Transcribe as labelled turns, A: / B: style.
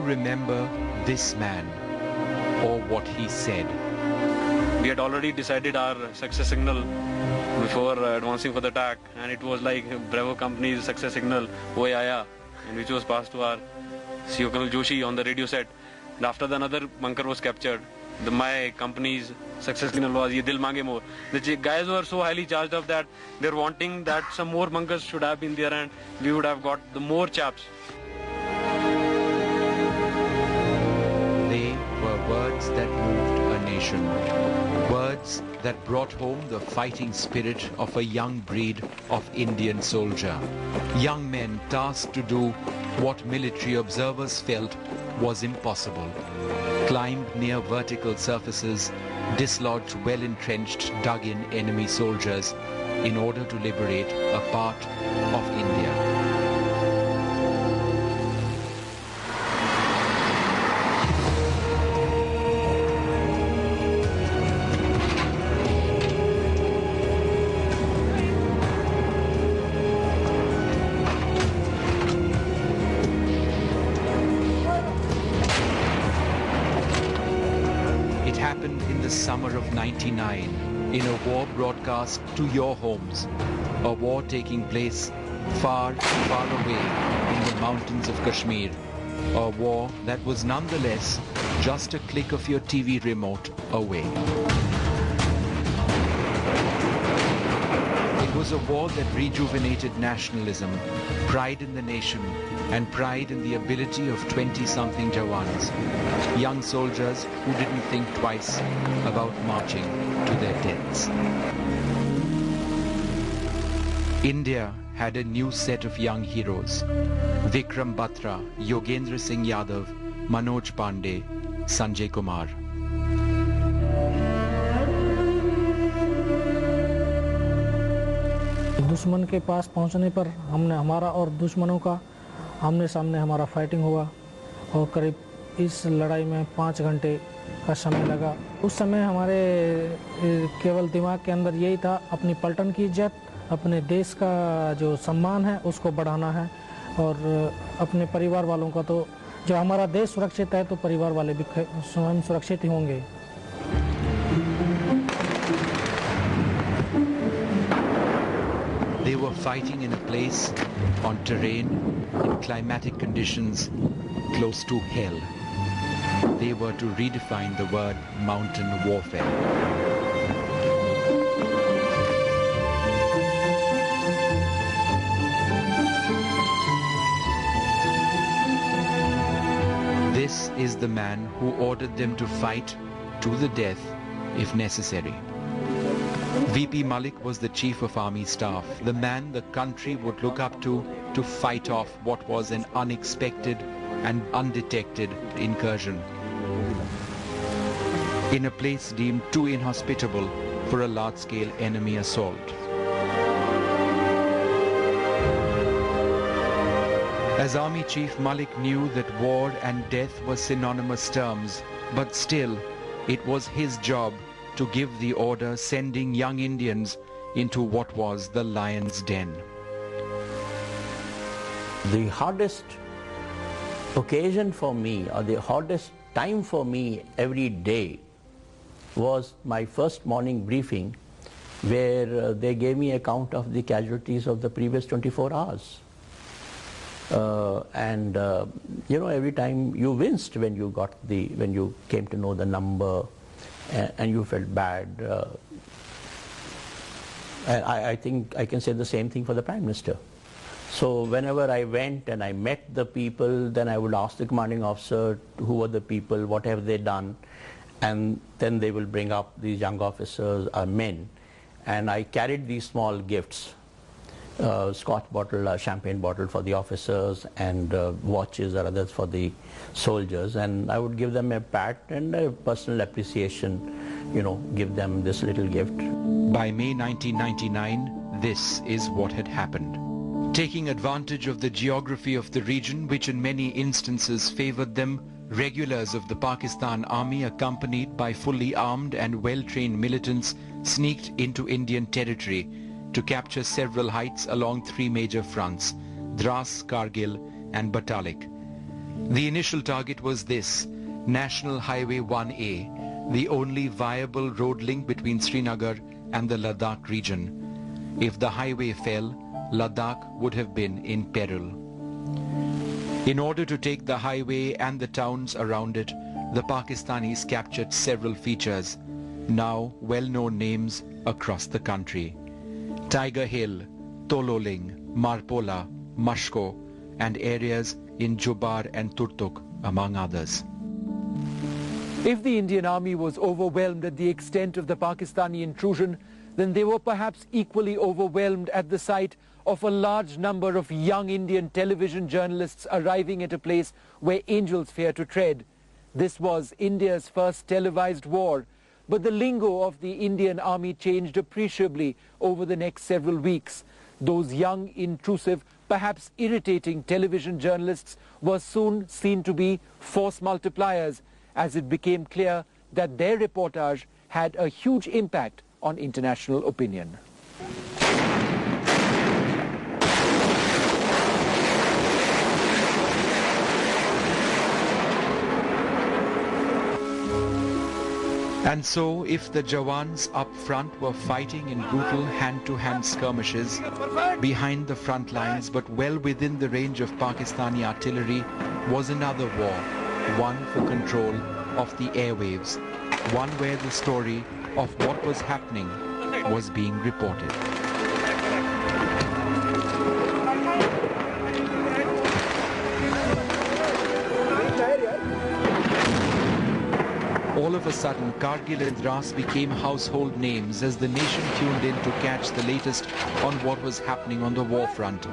A: remember this man or what he said.
B: We had already decided our success signal before advancing for the attack, and it was like Bravo company's success signal, Oye Aaya, and which was passed to our CEO Colonel Joshi on the radio set. And after the another bunker was captured, my company's success signal was Yeh Dil Mange More. The guys were so highly charged up that they're wanting that some more bunkers should have been there and we would have got the more chaps.
A: They were words that moved a nation. Words that brought home the fighting spirit of a young breed of Indian soldier. Young men tasked to do what military observers felt was impossible. Climbed near vertical surfaces, dislodged well-entrenched, dug-in enemy soldiers in order to liberate a part of India. In the summer of '99, in a war broadcast to your homes, a war taking place far, far away in the mountains of Kashmir, a war that was nonetheless just a click of your TV remote away. It was a war that rejuvenated nationalism, pride in the nation, and pride in the ability of 20-something Jawans, young soldiers who didn't think twice about marching to their deaths. India had a new set of young heroes: Vikram Batra, Yogendra Singh Yadav, Manoj Pandey, Sanjay Kumar.
C: दुश्मन के पास पहुंचने पर हमने हमारा और दुश्मनों का आमने सामने हमारा फाइटिंग हुआ और करीब इस लड़ाई में 5 घंटे का समय लगा। उस समय हमारे केवल दिमाग के अंदर यही था, अपनी पलटन की इज्जत, अपने देश का जो सम्मान है उसको बढ़ाना है और अपने परिवार वालों का, तो जब हमारा देश सुरक्षित है तो परिवार वाले भी स्वयं सुरक्षित ही होंगे।
A: They were fighting in a place, on terrain, in climatic conditions, close to hell. They were to redefine the word mountain warfare. This is the man who ordered them to fight to the death if necessary. VP Malik was the Chief of Army Staff, the man the country would look up to fight off what was an unexpected and undetected incursion in a place deemed too inhospitable for a large-scale enemy assault. As Army Chief, Malik knew that war and death were synonymous terms, but still, it was his job to give the order sending young Indians into what was the lion's den.
D: The hardest occasion for me, or the hardest time for me every day, was my first morning briefing, where they gave me account of the casualties of the previous 24 hours. You know, every time you winced when you came to know the number, and you felt bad. I think I can say the same thing for the Prime Minister. So whenever I went and I met the people, then I would ask the commanding officer, who are the people, what have they done, and then they will bring up these young officers, men, and I carried these small gifts, Scotch bottle, champagne bottle for the officers, and watches or others for the soldiers, and I would give them a pat and a personal appreciation, you know, give them this little gift.
A: By May 1999, this is what had happened. Taking advantage of the geography of the region, which in many instances favored them, regulars of the Pakistan Army, accompanied by fully armed and well-trained militants, sneaked into Indian territory to capture several heights along 3 major fronts, Dras, Kargil and Batalik. The initial target was this, National Highway 1A, the only viable road link between Srinagar and the Ladakh region. If the highway fell, Ladakh would have been in peril. In order to take the highway and the towns around it, the Pakistanis captured several features, now well-known names across the country. Tiger Hill, Tololing, Marpola, Mashko, and areas in Jubar and Turtuk, among others.
E: If the Indian Army was overwhelmed at the extent of the Pakistani intrusion, then they were perhaps equally overwhelmed at the sight of a large number of young Indian television journalists arriving at a place where angels fear to tread. This was India's first televised war, but the lingo of the Indian Army changed appreciably over the next several weeks. Those young, intrusive, perhaps irritating television journalists were soon seen to be force multipliers, as it became clear that their reportage had a huge impact on international opinion.
A: And so, if the Jawans up front were fighting in brutal hand-to-hand skirmishes behind the front lines but well within the range of Pakistani artillery, was another war, one for control of the airwaves, one where the story of what was happening was being reported. All of a sudden, Kargil and Dras became household names as the nation tuned in to catch the latest on what was happening on the war front.